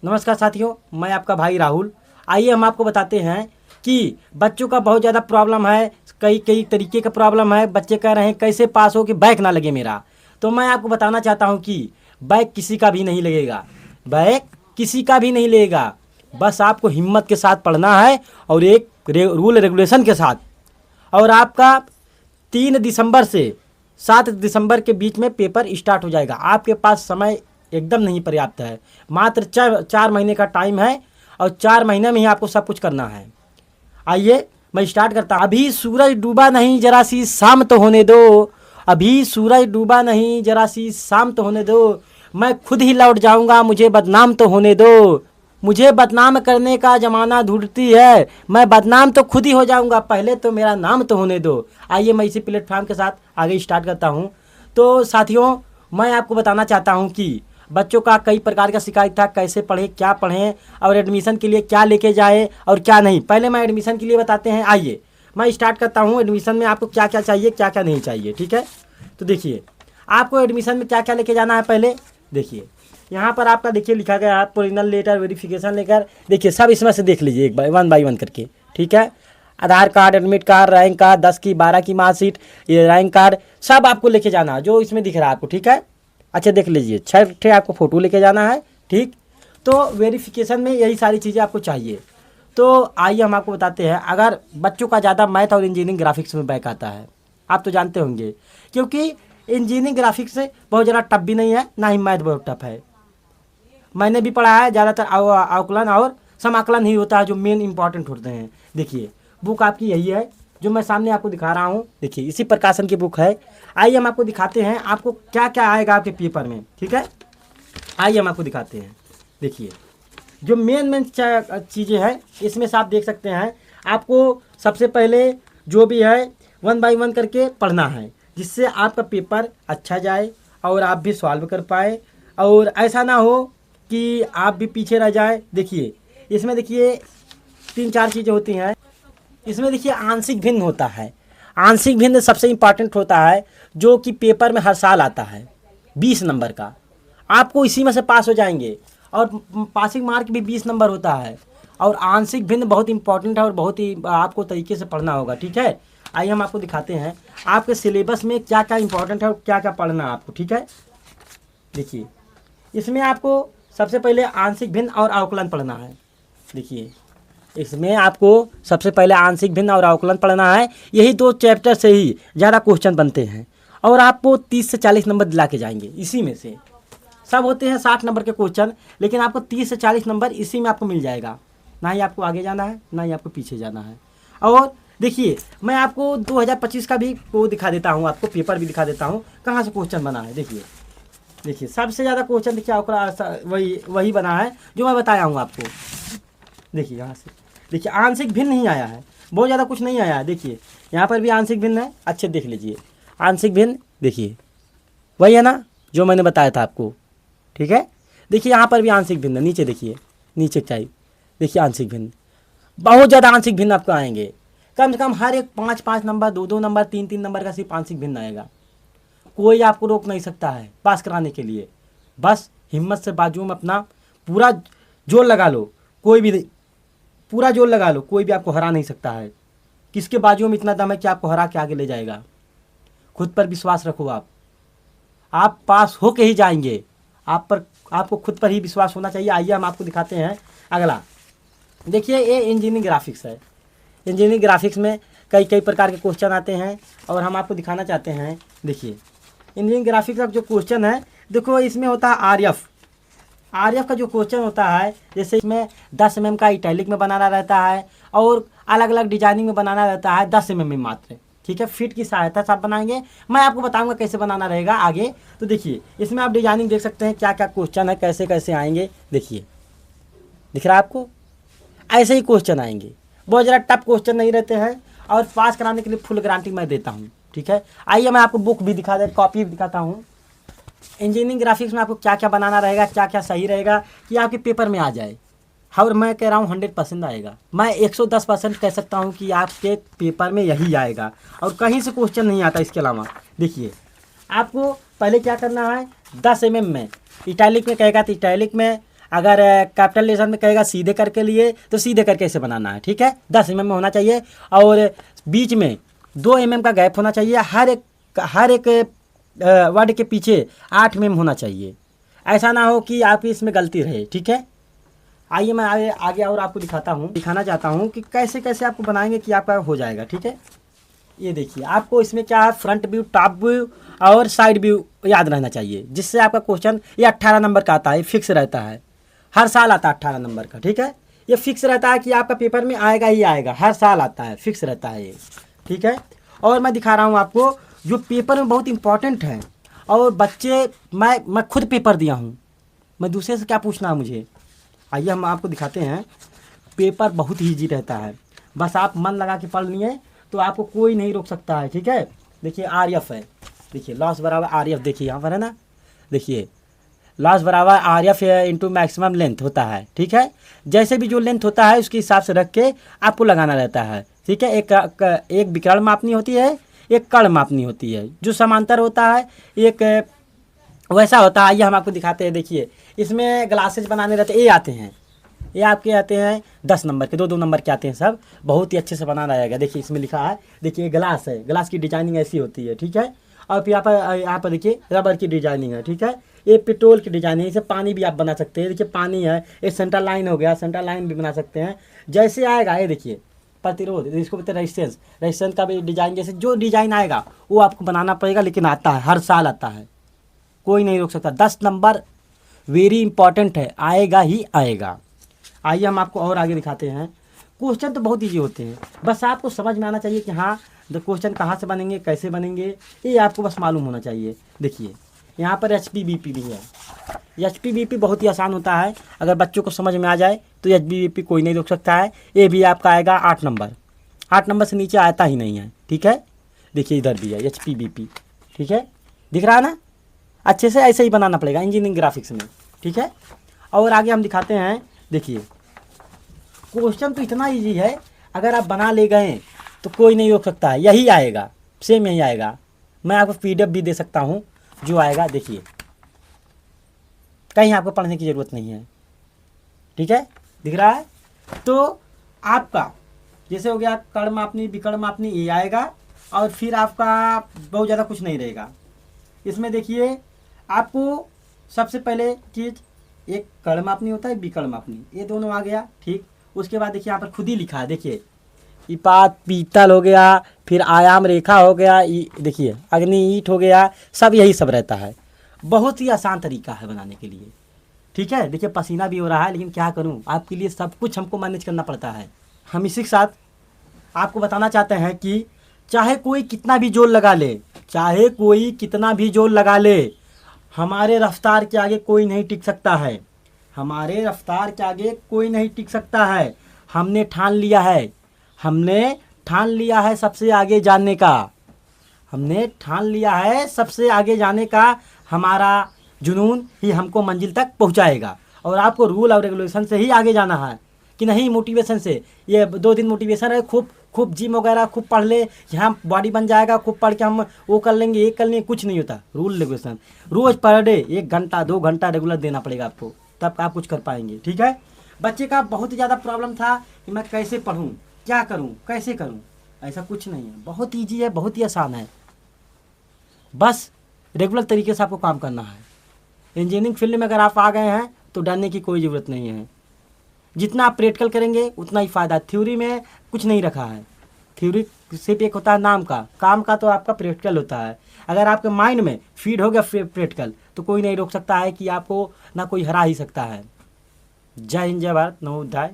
नमस्कार साथियों, मैं आपका भाई राहुल। आइए हम आपको बताते हैं कि बच्चों का बहुत ज़्यादा प्रॉब्लम है, कई कई तरीके का प्रॉब्लम है। बच्चे कह रहे हैं कैसे पास हो कि बैक ना लगे मेरा। तो मैं आपको बताना चाहता हूं कि बैक किसी का भी नहीं लगेगा, बैक किसी का भी नहीं लगेगा। बस आपको हिम्मत के साथ पढ़ना है और एक रूल रेगुलेशन के साथ। और आपका 3 दिसंबर से 7 दिसंबर के बीच में पेपर स्टार्ट हो जाएगा। आपके पास समय एकदम नहीं पर्याप्त है, मात्र 4 महीने का टाइम है और 4 महीने में ही आपको सब कुछ करना है। आइए मैं स्टार्ट करता हूँ। अभी सूरज डूबा नहीं, जरा सी शाम तो होने दो। अभी सूरज डूबा नहीं, जरा सी शाम तो होने दो। मैं खुद ही लौट जाऊंगा, मुझे बदनाम तो होने दो। मुझे बदनाम करने का ज़माना ढूंढती है, मैं बदनाम तो खुद ही हो जाऊंगा, पहले तो मेरा नाम तो होने दो। आइए मैं इसी प्लेटफॉर्म के साथ आगे स्टार्ट करता हूं। तो साथियों, मैं आपको बताना चाहता हूं कि बच्चों का कई प्रकार का शिकायत था, कैसे पढ़ें, क्या पढ़ें और एडमिशन के लिए क्या लेके जाए और क्या नहीं। पहले मैं एडमिशन के लिए बताते हैं। आइए मैं स्टार्ट करता हूँ। एडमिशन में आपको क्या क्या चाहिए, क्या क्या नहीं चाहिए, ठीक है। तो देखिए आपको एडमिशन में क्या क्या लेके जाना है। पहले देखिए यहाँ पर आपका देखिए लिखा गया है ओरिजिनल लेटर, वेरिफिकेशन लेकर। देखिए सब इसमें से देख लीजिए एक बाय वन करके, ठीक है। Aadhaar card, admit card, rank card, 10 की 12 की मार्कशीट, ये रैंक कार्ड सब आपको लेके जाना है, जो इसमें दिख रहा है आपको, ठीक है। अच्छा देख लीजिए, 6 आपको फ़ोटो लेके जाना है, ठीक। तो वेरिफिकेशन में यही सारी चीज़ें आपको चाहिए। तो आइए हम आपको बताते हैं। अगर बच्चों का ज़्यादा मैथ और इंजीनियरिंग ग्राफिक्स में बैक आता है, आप तो जानते होंगे, क्योंकि इंजीनियरिंग ग्राफिक्स से बहुत ज़्यादा टफ भी नहीं है, ना ही मैथ बहुत टफ है। मैंने भी पढ़ा है, ज़्यादातर अवकलन और समाकलन ही होता है जो मेन इंपॉर्टेंट होते हैं। देखिए बुक आपकी यही है जो मैं सामने आपको दिखा रहा हूँ। देखिए इसी प्रकाशन की बुक है। आइए हम आपको दिखाते हैं आपको क्या क्या आएगा आपके पेपर में, ठीक है। आइए हम आपको दिखाते हैं। देखिए जो मेन चीज़ें हैं इसमें से आप देख सकते हैं। आपको सबसे पहले जो भी है 1 बाय 1 करके पढ़ना है, जिससे आपका पेपर अच्छा जाए और आप भी सॉल्व कर पाए और ऐसा ना हो कि आप भी पीछे रह जाए। देखिए इसमें देखिए 3-4 चीज़ें होती हैं। इसमें देखिए आंशिक भिन्न होता है। आंशिक भिन्न सबसे इम्पॉर्टेंट होता है, जो कि पेपर में हर साल आता है 20 नंबर का। आपको इसी में से पास हो जाएंगे और पासिंग मार्क भी 20 नंबर होता है। और आंशिक भिन्न बहुत इंपॉर्टेंट है और बहुत ही आपको तरीके से पढ़ना होगा, ठीक है। आइए हम आपको दिखाते हैं आपके सिलेबस में क्या क्या इंपॉर्टेंट है और क्या क्या पढ़ना है आपको, ठीक है। देखिए इसमें आपको सबसे पहले आंशिक भिन्न और अवकलन पढ़ना है। देखिए इसमें आपको सबसे पहले आंशिक भिन्न और अवकलन पढ़ना है। यही 2 चैप्टर से ही ज़्यादा क्वेश्चन बनते हैं और आपको 30 से 40 नंबर दिला के जाएंगे। इसी में से सब होते हैं 60 नंबर के क्वेश्चन, लेकिन आपको 30 से 40 नंबर इसी में आपको मिल जाएगा। ना ही आपको आगे जाना है, ना ही आपको पीछे जाना है। और देखिए मैं आपको 2025 का भी वो दिखा देता हूँ, आपको पेपर भी दिखा देता हूँ कहाँ से क्वेश्चन बना है। देखिए सबसे ज़्यादा क्वेश्चन देखिए वही बना है जो मैं बताया हूँ आपको। देखिए यहाँ से देखिए आंशिक भिन्न नहीं आया है, बहुत ज़्यादा कुछ नहीं आया है। देखिए यहाँ पर भी आंशिक भिन्न है, अच्छे देख लीजिए आंशिक भिन्न। देखिए वही है ना जो मैंने बताया था आपको, ठीक है। देखिए यहाँ पर भी आंशिक भिन्न, नीचे देखिए, नीचे चाहिए देखिए आंशिक भिन्न, बहुत ज़्यादा आंशिक भिन्न आपको आएंगे। कम से कम हर एक 5-5 नंबर, 2-2 नंबर, 3-3 नंबर का सिर्फ आंशिक भिन्न आएगा। कोई आपको रोक नहीं सकता है पास कराने के लिए। बस हिम्मत से बाजू में अपना पूरा जोर लगा लो, कोई भी पूरा जोर लगा लो, कोई भी आपको हरा नहीं सकता है। किसके बाजू में इतना दम है कि आपको हरा के आगे ले जाएगा। खुद पर विश्वास रखो, आप पास हो के ही जाएंगे। आपको खुद पर ही विश्वास होना चाहिए। आइए हम आपको दिखाते हैं अगला। देखिए ये इंजीनियरिंग ग्राफिक्स है। इंजीनियरिंग ग्राफिक्स में कई कई प्रकार के क्वेश्चन आते हैं और हम आपको दिखाना चाहते हैं। देखिए इंजीनियरिंग ग्राफिक्स का जो क्वेश्चन है, देखो इसमें होता है आरएफ का जो क्वेश्चन होता है, जैसे इसमें 10 mm का इटैलिक में बनाना रहता है और अलग अलग डिजाइनिंग में बनाना रहता है 10 mm में मात्र, ठीक है। फिट की सहायता से आप बनाएंगे, मैं आपको बताऊंगा कैसे बनाना रहेगा आगे। तो देखिए इसमें आप डिजाइनिंग देख सकते हैं, क्या क्या क्वेश्चन है, कैसे कैसे आएंगे। देखिए दिख रहा है आपको, ऐसे ही क्वेश्चन आएंगे, बहुत ज़्यादा टफ क्वेश्चन नहीं रहते हैं और पास कराने के लिए फुल गारंटी मैं देता हूँ, ठीक है। आइए मैं आपको बुक भी दिखा दे, कॉपी भी दिखाता हूँ। इंजीनियरिंग ग्राफिक्स में आपको क्या क्या बनाना रहेगा, क्या क्या सही रहेगा कि आपके पेपर में आ जाए। और मैं कह रहा हूँ 100% आएगा। मैं 110% कह सकता हूँ कि आपके पेपर में यही आएगा और कहीं से क्वेश्चन नहीं आता इसके अलावा। देखिए आपको पहले क्या करना है, 10 mm में इटैलिक में कहेगा तो इटैलिक में, अगर कैपिटल लेटर में कहेगा सीधे करके लिए तो सीधे करके इसे बनाना है, ठीक है। 10 mm में होना चाहिए और बीच में 2 mm का गैप होना चाहिए। हर एक वर्ड के पीछे 8 mm होना चाहिए। ऐसा ना हो कि आपकी इसमें गलती रहे, ठीक है। आइए मैं आगे और आपको दिखाना चाहता हूँ कि कैसे कैसे आपको बनाएंगे कि आपका हो जाएगा, ठीक है। ये देखिए, आपको इसमें क्या है, फ्रंट व्यू, टॉप व्यू और साइड व्यू याद रहना चाहिए, जिससे आपका क्वेश्चन ये 18 नंबर का आता है, फिक्स रहता है। हर साल आता है 18 नंबर का, ठीक है। ये फिक्स रहता है कि आपका पेपर में आएगा ही आएगा, हर साल आता है, फिक्स रहता है ये, ठीक है। और मैं दिखा रहा हूँ आपको जो पेपर में बहुत इंपॉर्टेंट है। और बच्चे, मैं खुद पेपर दिया हूँ, मैं दूसरे से क्या पूछना है मुझे। आइए हम आपको दिखाते हैं। पेपर बहुत ही ईजी रहता है, बस आप मन लगा के पढ़ लिए तो आपको कोई नहीं रोक सकता है, ठीक है। देखिए RF है, देखिए लॉस बराबर RF, देखिए यहाँ पर है ना, देखिए लॉस बराबर RF इंटू मैक्सिमम लेंथ होता है, ठीक है। जैसे भी जो लेंथ होता है उसके हिसाब से रख के आपको लगाना रहता है, ठीक है। एक विकर्ण मापनी होती है, एक कर्ण मापनी होती है। जो समांतर होता है एक वैसा होता है। आइए हम आपको दिखाते हैं। देखिए इसमें ग्लासेज बनाने रहते, ये आते हैं, ये आपके आते हैं 10 नंबर के, 2 नंबर के आते हैं सब, बहुत ही अच्छे से बनाना रहेगा। देखिए इसमें लिखा है, देखिए ग्लास है, ग्लास की डिजाइनिंग ऐसी होती है, ठीक है। और फिर यहाँ पर देखिए रबर की डिजाइनिंग है, ठीक है। ये पेट्रोल की डिजाइनिंग, इसे पानी भी आप बना सकते हैं। देखिए पानी है, ये सेंटर लाइन हो गया, सेंटर लाइन भी बना सकते हैं। जैसे आएगा ये देखिए प्रतिरोध, इसको बोलते हैं रेजिस्टेंस, रेजिस्टेंस का भी डिजाइन, जैसे जो डिजाइन आएगा वो आपको बनाना पड़ेगा, लेकिन आता है, हर साल आता है, कोई नहीं रोक सकता। 10 नंबर वेरी इंपॉर्टेंट है, आएगा ही आएगा। आइए हम आपको और आगे दिखाते हैं। क्वेश्चन तो बहुत ईजी होते हैं, बस आपको समझ में आना चाहिए कि हाँ क्वेश्चन कहाँ से बनेंगे, कैसे बनेंगे, ये आपको बस मालूम होना चाहिए। देखिए यहाँ पर HPBP भी है। HPBP बहुत ही आसान होता है, अगर बच्चों को समझ में आ जाए तो HPBP कोई नहीं रोक सकता है। ये भी आपका आएगा 8 नंबर, 8 नंबर से नीचे आता ही नहीं है, ठीक है। देखिए इधर भी है HPBP, ठीक है, दिख रहा है ना। अच्छे से ऐसे ही बनाना पड़ेगा इंजीनियरिंग ग्राफिक्स में, ठीक है। और आगे हम दिखाते हैं। देखिए क्वेश्चन तो इतना इजी है, अगर आप बना ले गए तो कोई नहीं रोक सकता है, यही आएगा, सेम यही आएगा। मैं आपको PDF भी दे सकता हूँ जो आएगा, देखिए कहीं आपको पढ़ने की ज़रूरत नहीं है, ठीक है, दिख रहा है। तो आपका जैसे हो गया कर्ण मापनी, विकर्ण मापनी, ये आएगा। और फिर आपका बहुत ज़्यादा कुछ नहीं रहेगा इसमें। देखिए आपको सबसे पहले चीज़, एक कर्ण मापनी होता है, विकर्ण मापनी, ये दोनों आ गया, ठीक। उसके बाद देखिए यहाँ पर खुद ही लिखा है, देखिए इपात पीतल हो गया, फिर आयाम रेखा हो गया, देखिए अग्नि ईंट हो गया, सब यही सब रहता है। बहुत ही आसान तरीका है बनाने के लिए, ठीक है। देखिए पसीना भी हो रहा है, लेकिन क्या करूं, आपके लिए सब कुछ हमको मैनेज करना पड़ता है। हम इसी के साथ आपको बताना चाहते हैं कि चाहे कोई कितना भी जोर लगा ले, चाहे कोई कितना भी जोर लगा ले, हमारे रफ्तार के आगे कोई नहीं टिक सकता है, हमारे रफ्तार के आगे कोई नहीं टिक सकता है। हमने ठान लिया है, हमने ठान लिया है सबसे आगे जाने का, हमने ठान लिया है सबसे आगे जाने का। हमारा जुनून ही हमको मंजिल तक पहुंचाएगा। और आपको रूल और रेगुलेशन से ही आगे जाना है, कि नहीं मोटिवेशन से। ये 2 दिन मोटिवेशन है, खूब जिम वगैरह खूब पढ़ ले, यहाँ बॉडी बन जाएगा, खूब पढ़ के हम वो कर लेंगे, ये कर लेंगे, कुछ नहीं होता। रूल रेगुलेशन, रोज़ पर डे 1 घंटा 2 घंटा रेगुलर देना पड़ेगा आपको, तब आप कुछ कर पाएंगे, ठीक है। बच्चे का बहुत ही ज़्यादा प्रॉब्लम था कि मैं कैसे पढ़ूँ, क्या करूँ, कैसे करूँ। ऐसा कुछ नहीं है, बहुत ईजी है, बहुत ही आसान है, बस रेगुलर तरीके से आपको काम करना है। इंजीनियरिंग फील्ड में अगर आप आ गए हैं तो डरने की कोई ज़रूरत नहीं है। जितना आप प्रैक्टिकल करेंगे उतना ही फ़ायदा। थ्योरी में कुछ नहीं रखा है, थ्योरी सिर्फ एक होता है नाम का, काम का तो आपका प्रैक्टिकल होता है। अगर आपके माइंड में फीड हो गया प्रैक्टिकल तो कोई नहीं रोक सकता है कि आपको ना कोई हरा ही सकता है। जय हिंद, जय भारत, नमो बुद्धाय।